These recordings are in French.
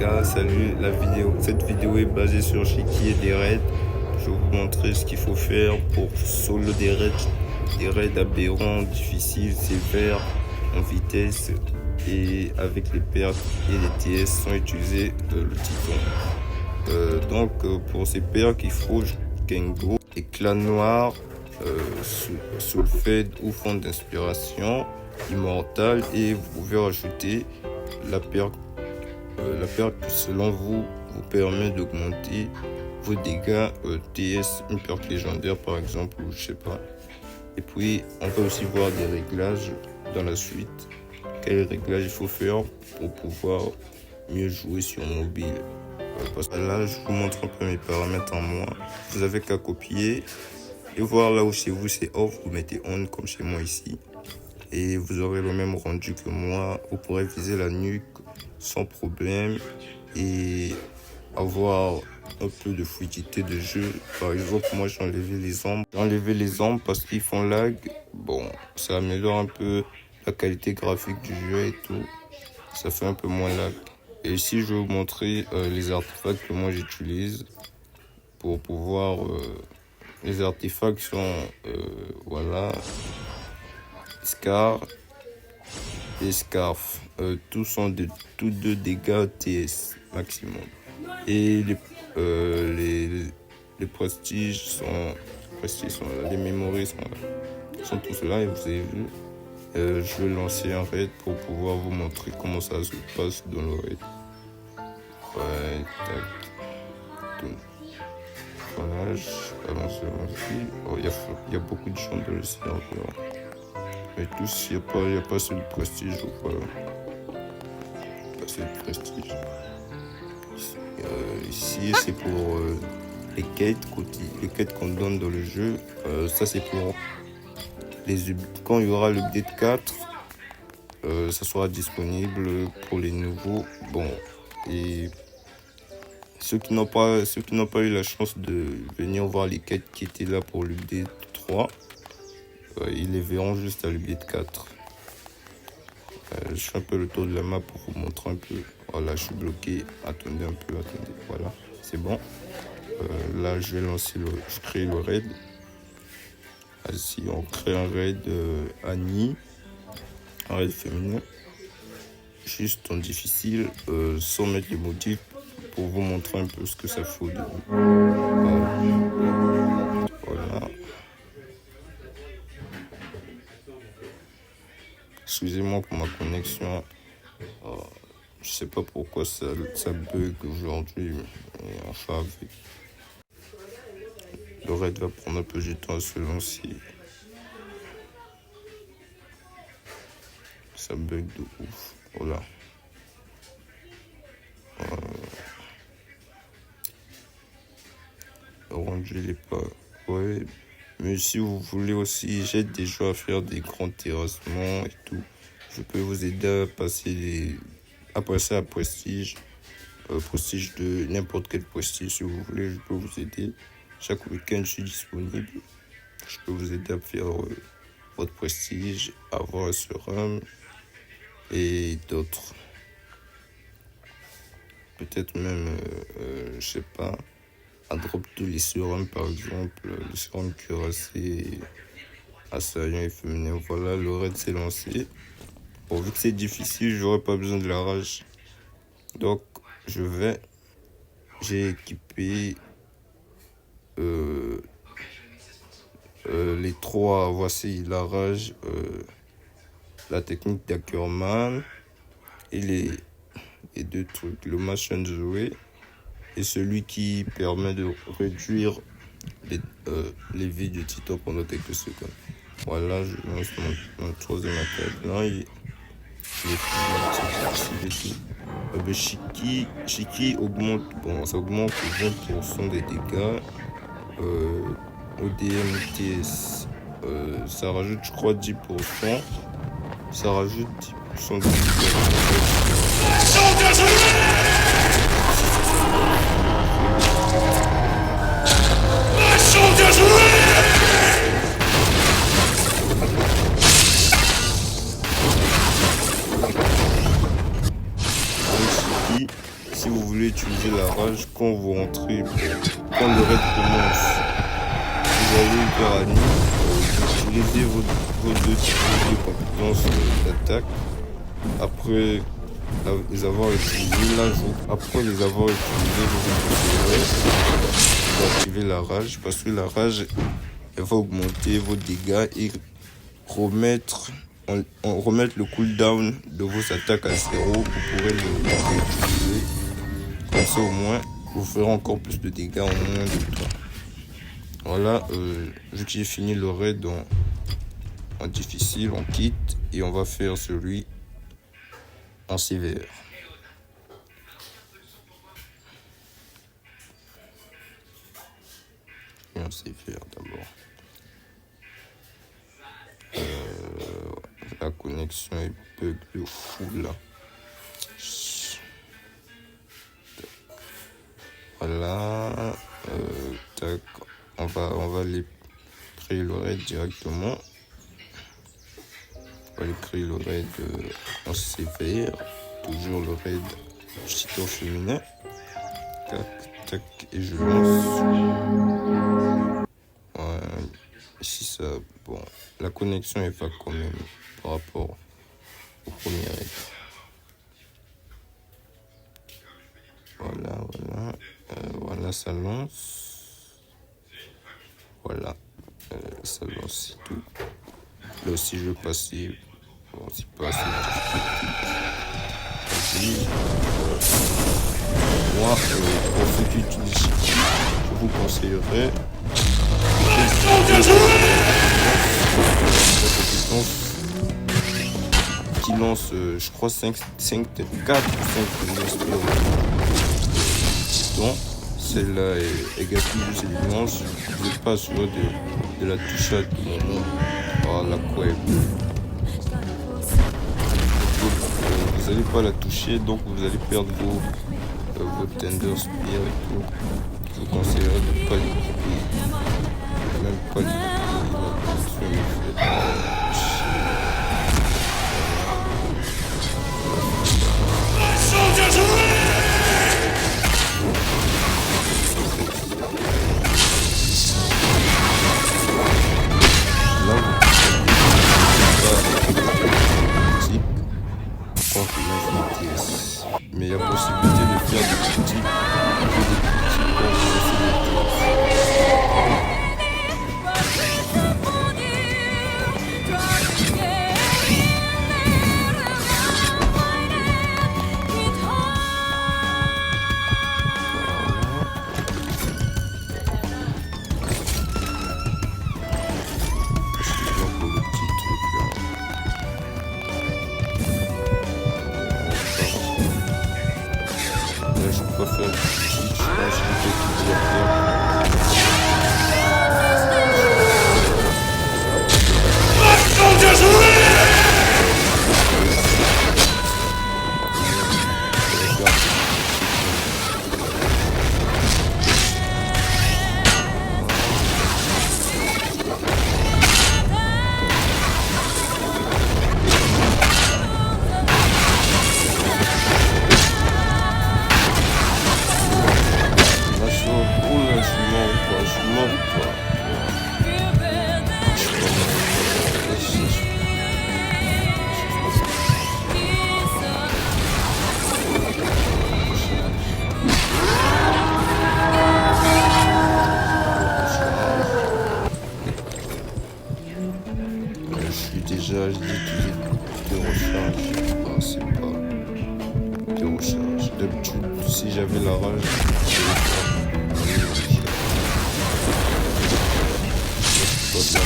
gars, salut, cette vidéo est basée sur Shiki et des raids. Je vais vous montrer ce qu'il faut faire pour solo des raids aberrants, difficiles, sévères, en vitesse et avec les pertes et les TS sans utiliser le Titan. Pour ces perks, il faut Kengo, éclat noir, Soulfed ou fond d'inspiration, immortal, et vous pouvez rajouter la perk qui selon vous permet d'augmenter vos dégâts TS, une perk légendaire par exemple, ou je sais pas. Et puis on peut aussi voir des réglages dans la suite. Quels réglages il faut faire pour pouvoir mieux jouer sur mobile. Parce que là je vous montre un peu mes paramètres en moi. Vous avez qu'à copier et voir là où chez vous c'est off, vous mettez on comme chez moi ici. Et vous aurez le même rendu que moi. Vous pourrez viser la nuque sans problème et avoir un peu de fluidité de jeu. Par exemple, moi j'ai enlevé les ombres parce qu'ils font lag. Bon, ça améliore un peu la qualité graphique du jeu et tout. Ça fait un peu moins lag. Et ici je vais vous montrer les artefacts que moi j'utilise pour pouvoir... les artefacts sont voilà, Scar et Scarf. Tous deux dégâts TS maximum. Et les prestiges sont là, les memories sont tous là et vous avez vu. Je vais lancer un raid pour pouvoir vous montrer comment ça se passe dans le raid. Ouais, tac. Voilà, allons-y. Oh, y a beaucoup de gens dans le serveur. Mais tous, il n'y a pas assez de prestige ou pas. Pas assez de prestige. Ici, c'est pour les quêtes qu'on donne dans le jeu. Ça, c'est pour quand il y aura l'update 4. Ça sera disponible pour les nouveaux. Bon, et ceux qui n'ont pas eu la chance de venir voir les quêtes qui étaient là pour l'update 3, ils les verront juste à l'update 4. Je fais un peu le tour de la map pour vous montrer un peu. Voilà, je suis bloqué. Attendez un peu, Voilà, c'est bon. Là, je crée le raid. Ici, on crée un raid Annie, un raid féminin. Juste en difficile, sans mettre les motifs, pour vous montrer un peu ce que ça fait au début. Voilà. Excusez-moi pour ma connexion. Je sais pas pourquoi ça bug aujourd'hui. Mais enfin, le raid va prendre un peu de temps à se lancer. Ça bug de ouf. Voilà. Le rendu il est pas... Ouais. Mais si vous voulez aussi, j'aide des gens à faire des grands terrassements et tout. Je peux vous aider à passer à prestige. Prestige de n'importe quel prestige. Si vous voulez, je peux vous aider. Chaque week-end, je suis disponible. Je peux vous aider à faire votre prestige, avoir un serum et d'autres. Peut-être même, je sais pas, à drop tous les sérums par exemple, le sérum cuirassé, assaillant et féminin. Voilà, le raid s'est lancé. Bon, vu que c'est difficile, j'aurais pas besoin de la rage. Donc, j'ai équipé les trois. Voici la rage, la technique d'Ackerman et les deux trucs, le machin joué et celui qui permet de réduire les vies du Titan pendant quelques secondes. Voilà, je lance mon troisième attaque. Là, il est fini. Shiki augmente, bon, ça augmente 20% des dégâts. ODM TS, ça rajoute, je crois, 10%. Ça rajoute 10% de dégâts. si vous voulez utiliser la rage, quand vous rentrez, quand le raid commence, vous allez vers Annie, vous utilisez vos deux types de compétences d'attaque. Après les avoir utilisés, là, après les avoir utilisés, vous activez la rage, parce que la rage, elle va augmenter vos dégâts et remettre le cooldown de vos attaques à 0. Vous pourrez le réutiliser. Comme ça, au moins, vous ferez encore plus de dégâts en moins de temps. Voilà, vu que j'ai fini le raid en difficile, on quitte et on va faire celui en sévère. Et en sévère d'abord. La connexion est bug de fou là. Voilà. Tac. On va aller créer le raid directement. On va aller créer le raid en sévère. Toujours le raid cheater féminin. Tac, tac. Et je lance. Ouais. Ici ça. Bon. La connexion est pas quand même par rapport au premier raid. Voilà, voilà. Voilà, ça lance. Voilà. Ça lance, c'est tout. Là aussi, je vais passer. Bon, c'est pas assez. Moi, pour ceux qui utilisent, je vous conseillerais qui lance, je crois, 4 ou 5 donc celle-là est gaspille juste l'immense. Vous n'êtes pas assuré de la toucher à tout moment par la web. Vous n'allez pas la toucher, donc vous allez perdre vos Tender Spear et tout. Je vous conseillerais de ne pas l'équiper. Même pas l'équiper. Mais il y a possibilité de faire des petits déjà, j'ai utilisé de recharge. Ah, c'est pas de recharge. D'habitude, si j'avais la rage, je vais faire.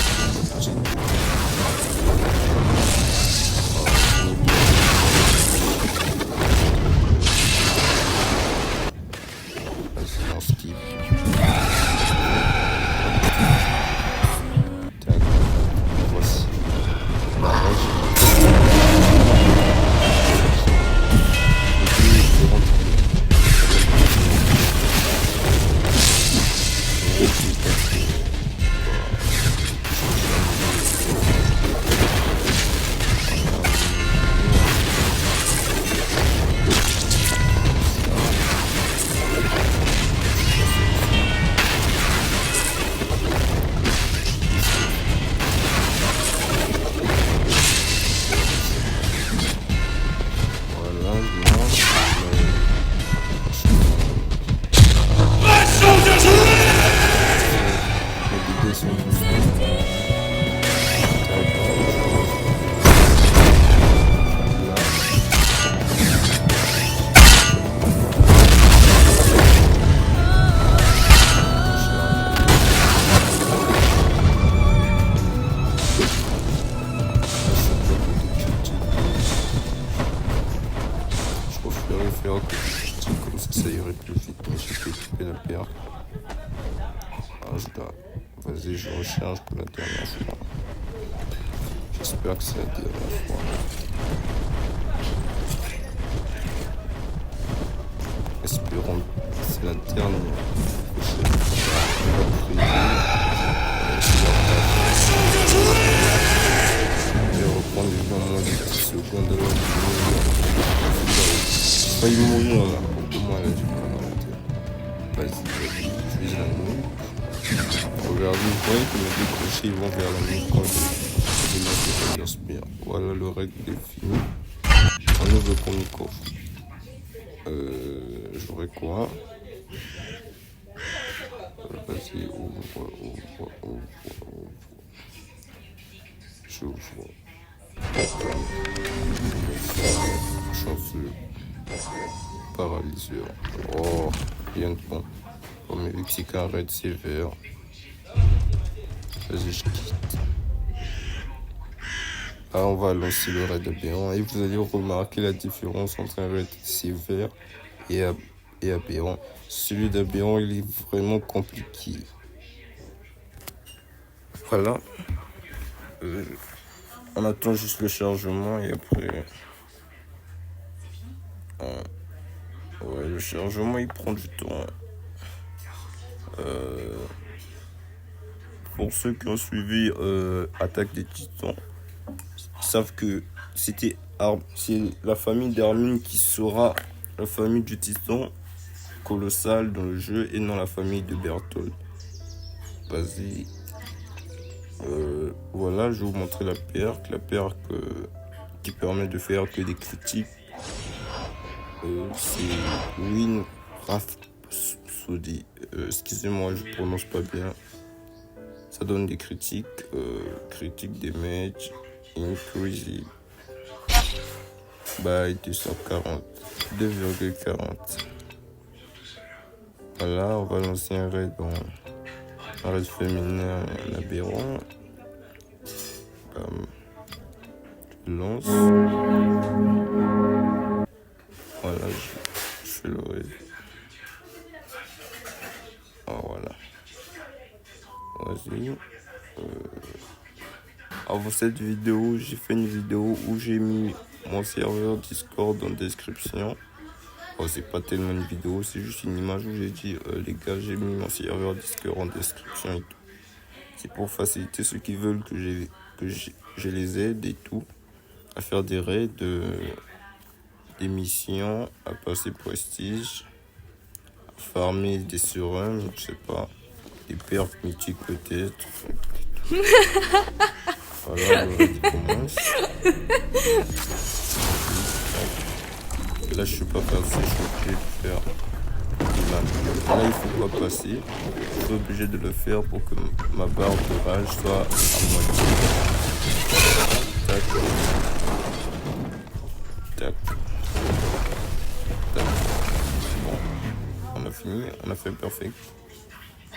comme ça irait plus vite. Mais j'ai fait équiper la perle. Ah, vas-y, je recharge pour la dernière fois. J'espère que c'est la dernière fois. Espérons que c'est la dernière. Je vais reprendre les gens moins de 10 secondes. J'ai failli mourir là. Comment elle a du mal arrêter. Vas-y, je vise la nuque. Regardez, vous voyez que mes deux crochets ils vont vers la nuque quand je vais lancer le spire. Voilà, le règle est fini. On ouvre le premier coffre. J'aurais quoi? Vas-y, ouvre. J'ouvre. Chanceux. Paralyseur. Oh, rien de bon. Oh, mais vu que c'est qu'un raid sévère. Vas-y, je quitte. Ah, on va lancer le raid aberrant. Et vous allez remarquer la différence entre un raid sévère et aberrant. Celui d'aberrant, il est vraiment compliqué. Voilà. On attend juste le chargement et après... ouais, le chargement, il prend du temps. Pour ceux qui ont suivi Attaque des Titans, ils savent que c'est la famille d'Armin qui sera la famille du Titan colossal dans le jeu et non la famille de Berthold. Vas-y. Voilà, je vais vous montrer la perque. La perque qui permet de faire que des critiques. C'est Win Rhapsody. Excusez-moi, je prononce pas bien. Ça donne des critiques. Critiques damage. Increase by 240. 2,40. Voilà, on va lancer un raid féminin en aberrant. Je lance. Voilà, je fais le raid. Ah, voilà. Vas-y. Avant cette vidéo, j'ai fait une vidéo où j'ai mis mon serveur Discord en description. Oh, c'est pas tellement une vidéo, c'est juste une image où j'ai dit les gars, j'ai mis mon serveur Discord en description et tout. C'est pour faciliter ceux qui veulent que je les aide et tout à faire des raids, des missions, à passer prestige, à farmer des surums, je sais pas, des pertes mythiques peut-être. Voilà, le raid commence. Là, je suis pas passé, je suis obligé de faire. Là, il faut pas passer. Je suis obligé de le faire pour que ma barre de rage soit à moitié. Tac. Tac. Tac. Bon, on a fini, on a fait perfect.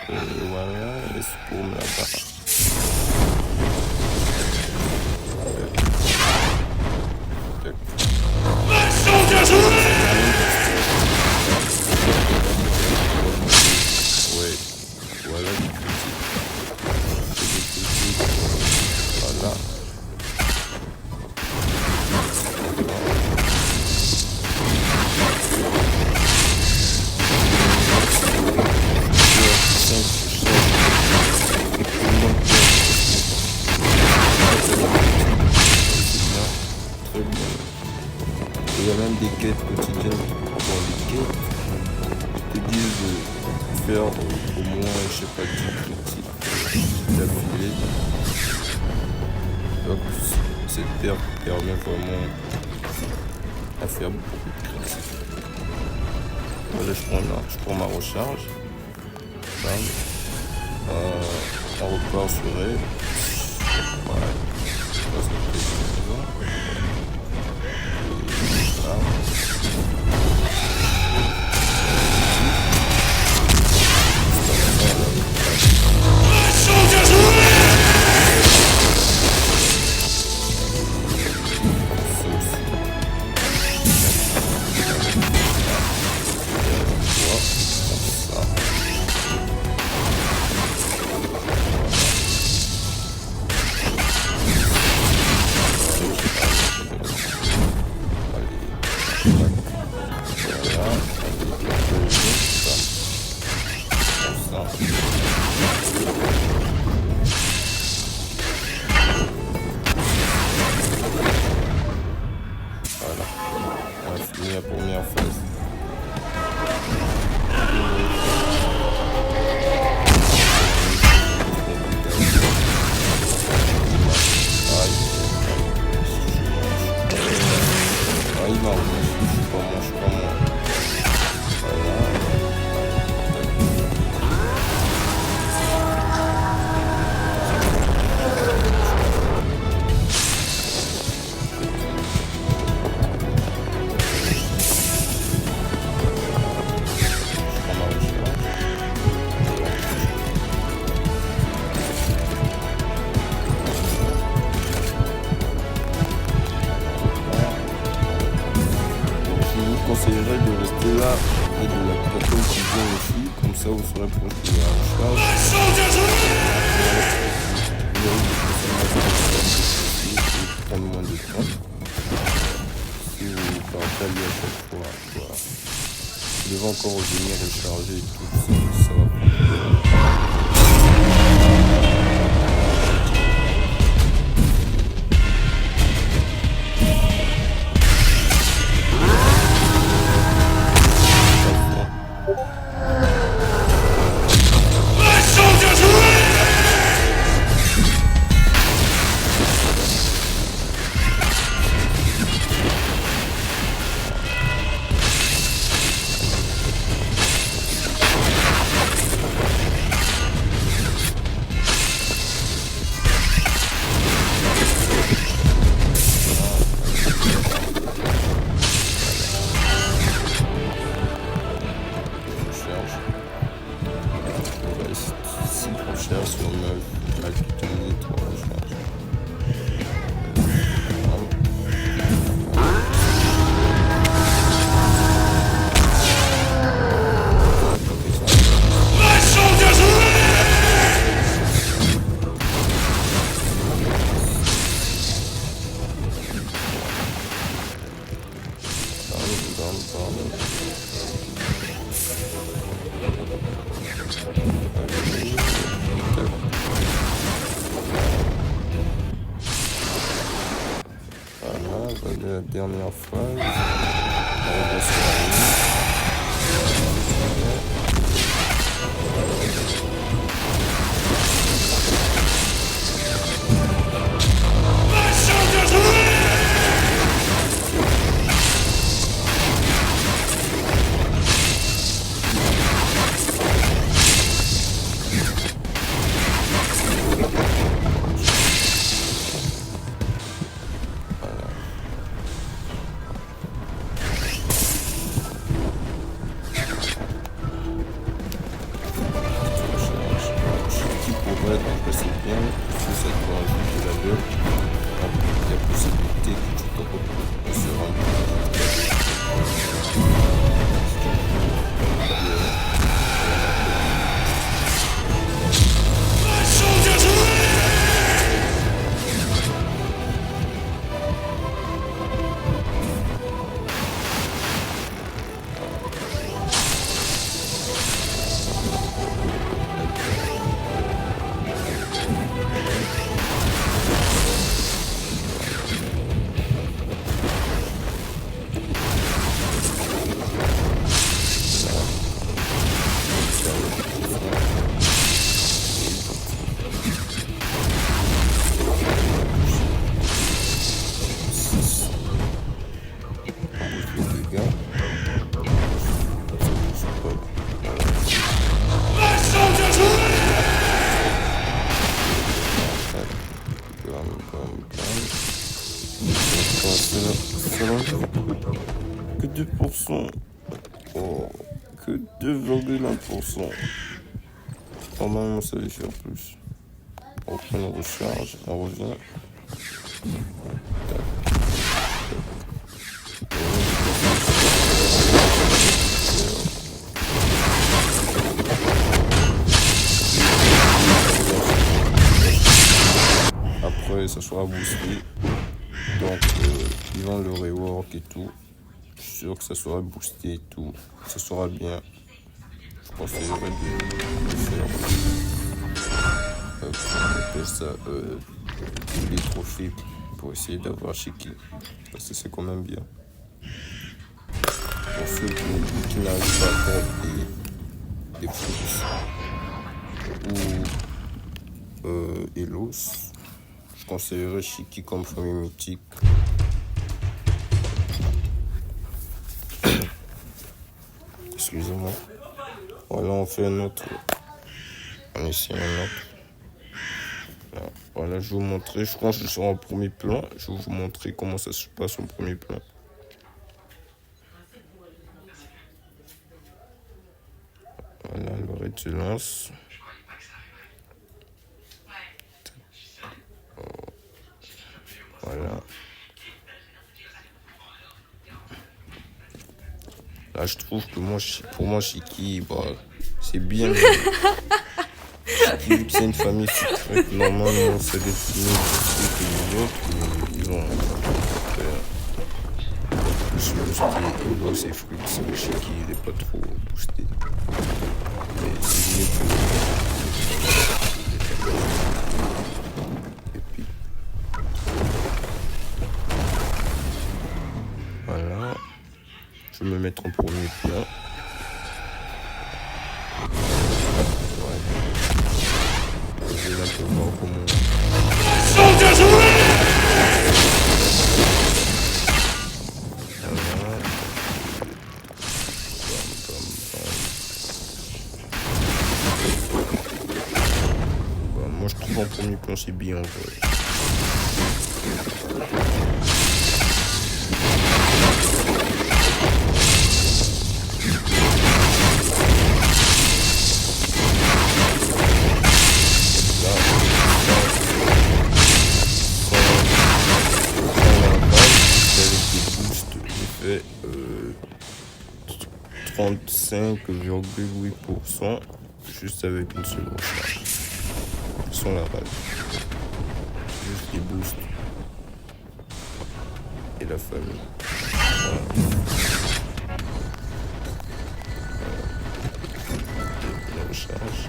Voilà, et c'est pour la barre. Ouais, voilà les critiques. Voilà. Il y a même des quêtes quotidiennes dans les quêtes qui te disent de faire au moins, je sais pas, 10 critiques d'affilée. Donc cette perle permet vraiment à faire beaucoup de critiques. Voilà, je prends ma recharge. On repart sur elle. Voilà. l'applicateur qui vient ici, comme ça vous serez proche de la recharge. Prendre moins de temps. Si vous partez à chaque fois, voilà. Vous devez encore revenir recharger et tout, ça va prendre. Sur 9, la tenue, 3 recharges. La dernière phase. Donc c'est bien, sur cette partie de la gueule, il y a possibilité que tu te se que 2%. Oh, que 2,1%. Normalement, ça va faire plus. On prend une recharge, on revient. Après, ça sera boosté. Donc, ils vont le rework et tout. Je suis sûr que ça sera boosté et tout. Ça sera bien. Je conseillerais de faire. On appelle ça des trophées pour essayer d'avoir Shiki. Parce que c'est quand même bien. Pour ceux qui n'arrivent pas à faire des fruits ou Elos, je conseillerais Shiki comme famille mythique. Excusez-moi. Voilà, on fait un autre. On essaie un autre. Voilà, je vais vous montrer. Je pense que je serai en premier plan. Je vais vous montrer comment ça se passe en premier plan. Voilà, le raid se lance. Voilà. Là, je trouve que pour moi, Shiki, bah, c'est bien. Vu que c'est une famille secrète, normalement, ça doit être mieux boosté que les autres, mais ils ont plus boosté. Ego, c'est fruits, c'est Shiki, il est pas trop boosté. Mais c'est mieux que et puis, voilà. Je vais me mettre en premier plan. Je vais là pour voir comment. Voilà. Bah, moi je trouve en premier plan c'est bien en vrai. Fait 35,8% juste avec une seule recharge sans la balle. Juste les boosts et la famille. Voilà. La recharge.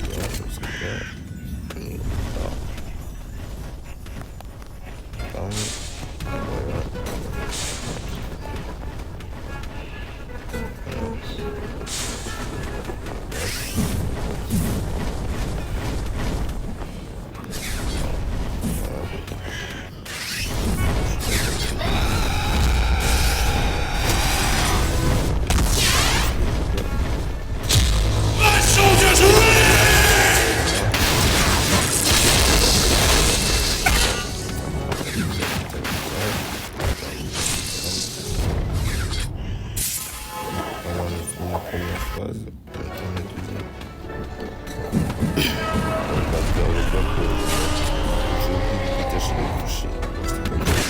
Bien, c'est bien. On est là. Bam. Voilà. Voilà, on a fini la première phase. Maintenant, la deuxième. On va faire le bloc. J'ai oublié de détacher les toucher. C'était pas bien.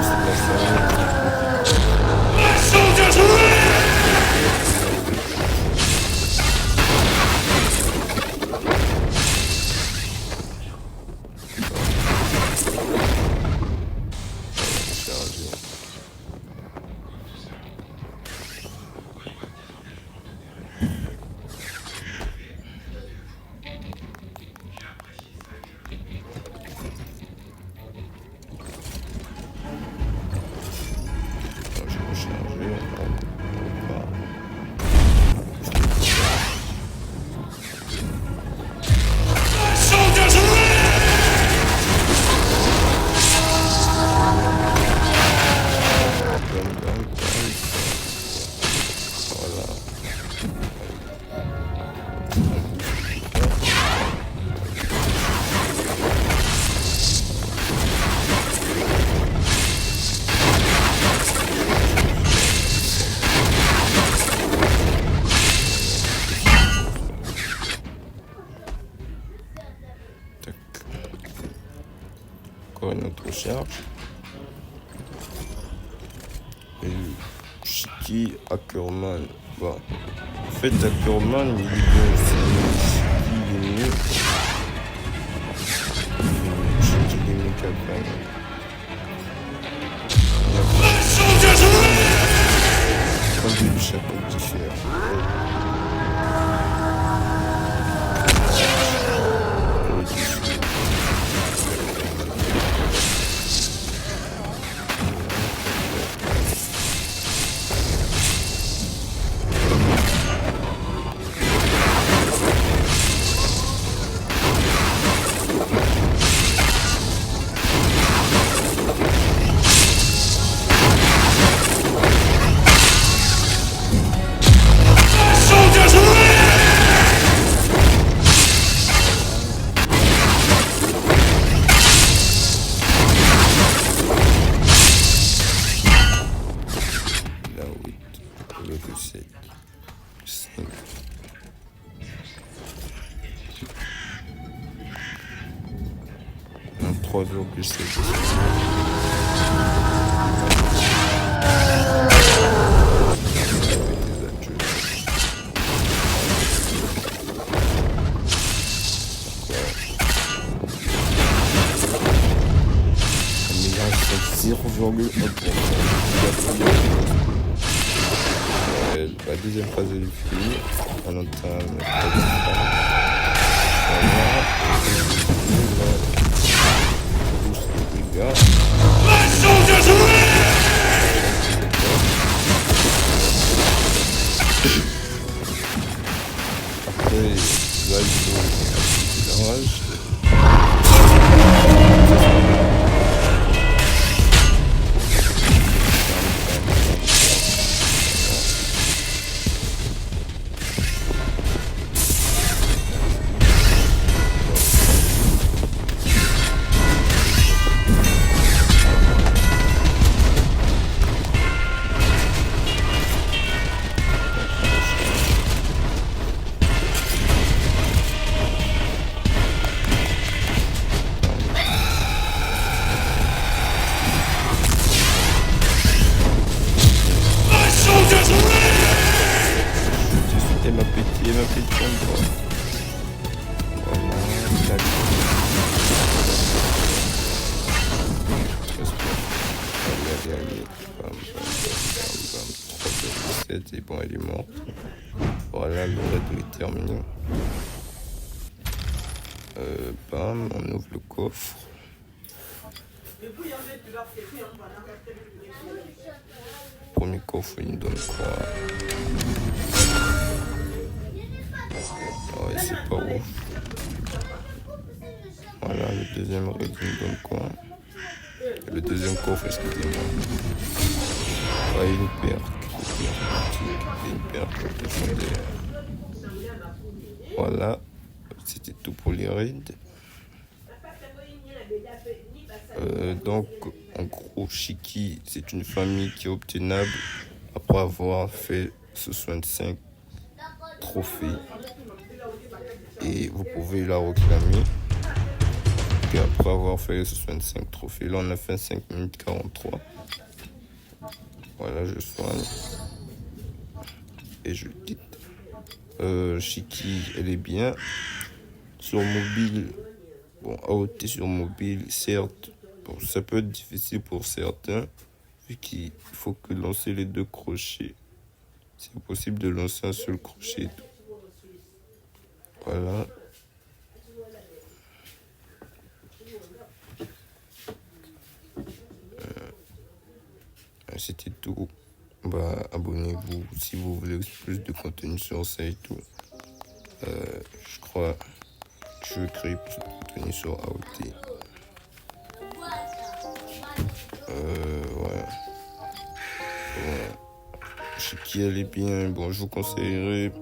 C'est la famille. Chargé. Quand je vais recharger, on va. Bam, bam, bam. Voilà. Tac. Encore une autre recharge. Et Shiki Ackerman. Bon. En fait, Ackerman, il est bien aussi. Shiki, il est mieux. Shiki, il est mieux qu'Ackerman. Point de vue du chapeau différent. 3,7. La deuxième phase est finie. On entame la après, là, il faut un petit ma petite chambre. Voilà, allez, bam, 3,7 et bon, elle est morte. Voilà, le raid est terminé. Bam, on ouvre le coffre. Premier coffre, il nous donne quoi? Ouais, c'est pas ouf. Voilà, le deuxième raid, il nous donne quoi? Le deuxième coffre, excusez-moi. Ouais, une perque. Une perque légendaire. Voilà, c'était tout pour les raids. Donc, en gros, Shiki, c'est une famille qui est obtenable après avoir fait 65 trophées. Et vous pouvez la réclamer. Et après avoir fait les 65 trophées, là on a fait 5 minutes 43. Voilà, je soigne. Et je quitte. Shiki, elle est bien. Sur mobile, bon, AOT sur mobile, certes, bon, ça peut être difficile pour certains, vu qu'il faut que lancer les deux crochets. C'est impossible de lancer un seul crochet. Voilà. C'était tout. Bah, abonnez-vous si vous voulez plus de contenu sur ça et tout. Je crois que je vais créer plus de contenu sur AOT. Ouais. Shiki, elle est bien. Bon, je vous conseillerais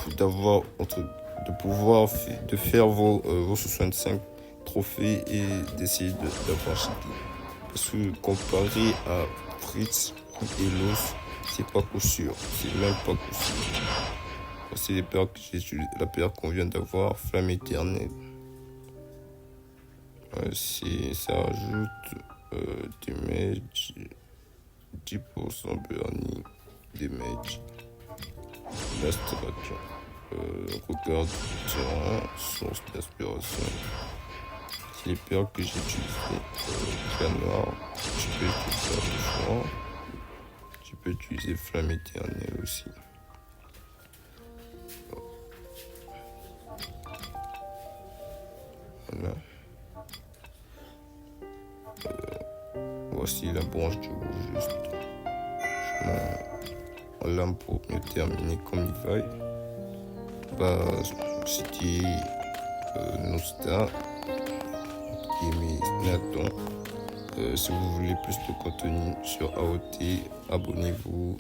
de pouvoir faire vos 65 trophées et d'essayer d'avoir Shiki. Parce que comparé à Fritz et Los, c'est pas coup sûr. C'est même pas coup sûr. C'est les paires que j'ai utilisées. La paire qu'on vient d'avoir, Flamme éternelle. Ça rajoute des mages, 10% burning, des mages. La strat, regard tirant, source d'inspiration. C'est les paires que j'ai utilisées. Canard, tu peux utiliser la fois. Tu peux utiliser Flamme éternelle aussi. Voilà. Voici la branche du rouge juste. En lame pour mieux terminer comme il va. Bah, c'était Nosta qui est Nathan. Si vous voulez plus de contenu sur AOT, abonnez-vous.